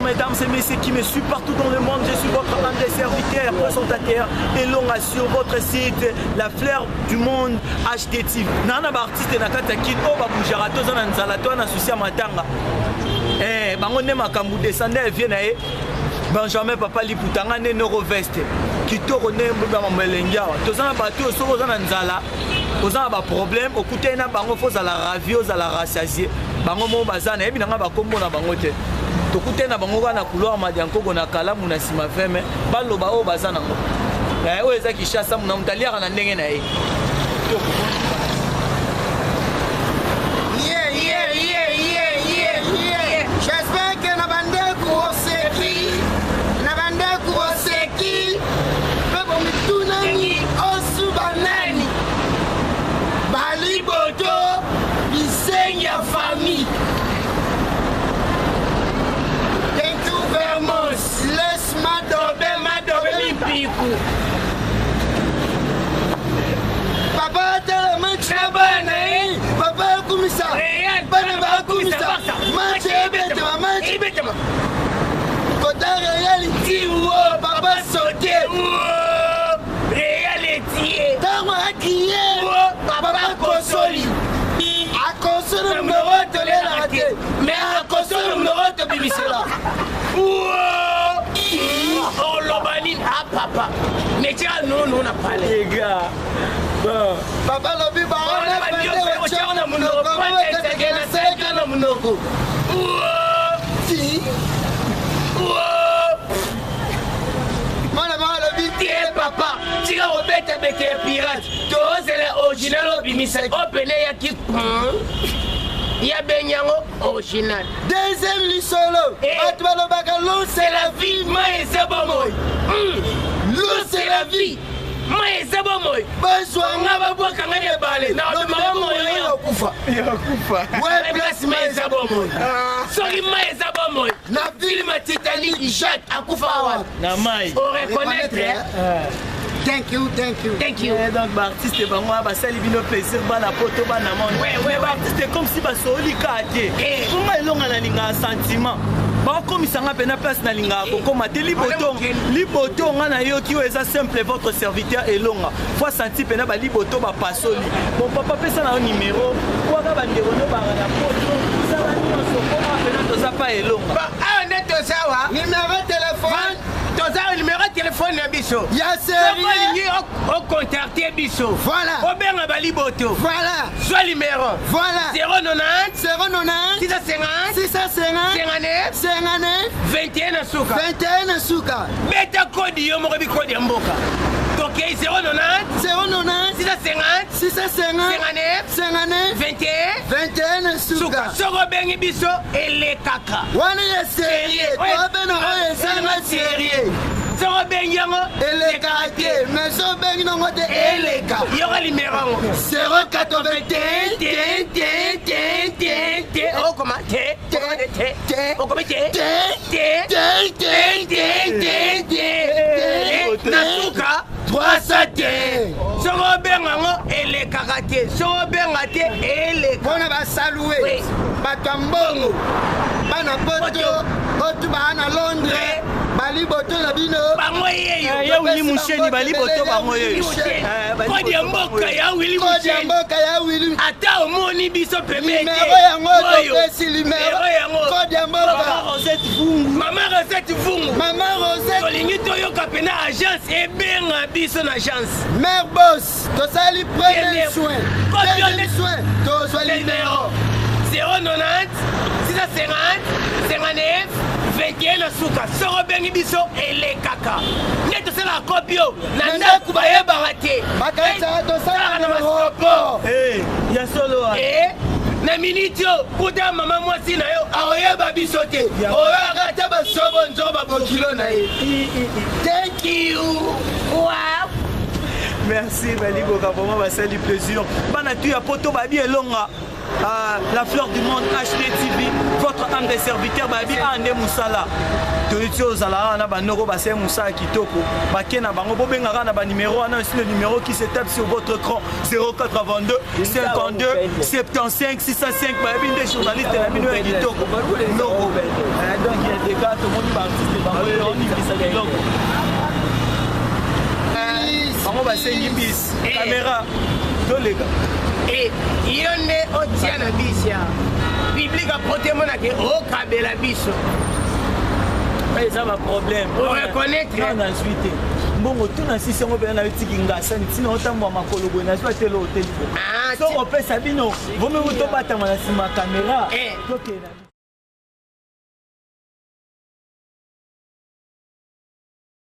Mesdames et messieurs qui me suivent partout dans le monde, je suis votre un des serviteurs, présentateur et long sur votre site, la fleur du monde HDTV. Nana artiste na katakin o ba bujarato za nzala to na sucia matanga. Bango ne makambu descendre vient na Benjamin Papa Liputanga ne Neuroveste. Kitoko ne ba mamelengia. Tozana bato so za nzala. Ozana ba problème, okuté na bango fo za la ravio za la rassasier. Bango mo bazana ebi nanga ba kombo na bango te. Tokute na bango na couloir madianko na kalamu na sima feme baloba o bazana ngo o eza kishasa muna mutaliaka na ndenge na ye j'espère que na bande kuroseki bebo mitunani osu banani baliboto bisenya famille. Laisse-moi dormir, pico. Papa, t'as la main de chabane, papa, comme ça. Papa, comme ça. Manche, bête, maman. Côté réalité, papa, sauté. Réalité. T'as moi crié, papa, consoli. À console, numéro, te l'ai raté. Mais à console, numéro, te bibissera. Oh l'obanine ah papa mais tiens non on a pas les gars papa lobi ba on a pas na munoko pas tegena seka na munoko mala lobi tie papa tika robeta beke pirate to c'est original obimisa opene ya ki ya benyango original. Deuxième lisolo. L'eau c'est la vie, moi et c'est bon moi. L'eau c'est la vie. Moi et c'est bon moi. Bonsoir. On va boire quand on est balé. Non, maman moi il kufa. Ouais, place moi et c'est bon moi. Sorry moi et c'est bon moi. Na film Titanic Jacques à kufa. Na mai. On reconnaître. Thank you. Donc artiste ba moi ba sali bino plaisir ba na poto ba na monde. Ouais, artiste comme si ba soli kate. Comment elonga na linga sentiment. Ba comme sanga pena place na linga ko koma te liboto nga na yo ki eza simple votre serviteur elonga. Faut sentir pena ba liboto ba pasoli. Bon papa pesa na numéro. Kwa ga ba ndero no ba na poto. Ça va ni on se koma pena to za pa elonga. Ba on est to sawa. Numéro téléphone. Toza numéro téléphone na biso. Ya série au contacter biso. Voilà. Au benga baliboto. Voilà. Soit numéro. Voilà. 090 650 21 asuka. Beta code yo mo bi code mboka. Donc 090 650 21 asuka. Soko bengi biso ele kaka. Wana ya série. Toi beno ya série. Soko bengi yango ele kaka. Mais so bengi no ngote ele kaka. Yo numéro 081 oh comment oh comment Nasuka 300 Soko benga ngo ele kakate soko benga te ele kona ba saluer batambongo bana poto otu bana Londres bali boto na bino bango yeyo ya wili musheni bali boto bango yeyo kodi ya mboka ya wili ata omoni biso pemete yango to numéro yango kodi ya mboka Maman Rosette Vungu tolingi toyoka pena agence ebenga biso na agence mère boss to sali premier soin to sali numéro 090 650 59 21 asuka soko bengi biso ele kaka nde tosala kopio na ndaku bayebaka te bakata tosala na masoko ya solo na minute yo kuta mama mwasi na yo aoyeba biso te oyaka te basobo nzoko babokilo na ye thank you wow merci Balibo vraiment bah c'est du plaisir bana tu ya poto babi elonga la fleur du monde HDTV votre âme de serviteur babi ande musala Toyotio Zala na banoko basé Moussa Kitoko bakena bango bobengaka na ba numéro ana le numéro qui se tape sur votre écran 082 52 75 605 babi des journalistes na bino ya Kitoko donc il y a des toleka tomoni baartiste baoonibisa biloko bango basengi bis caméra toleka yo nde otia na bisi ya public apote monake okabela biso eza baproblème oreconnaître nazwi te mbongo tuna sisi yango mpena nayotiki ngasa ntina otamboa makolo boye nazwi atelo oteli so opesa bino vomi tobatama na nsima ya kamera tokena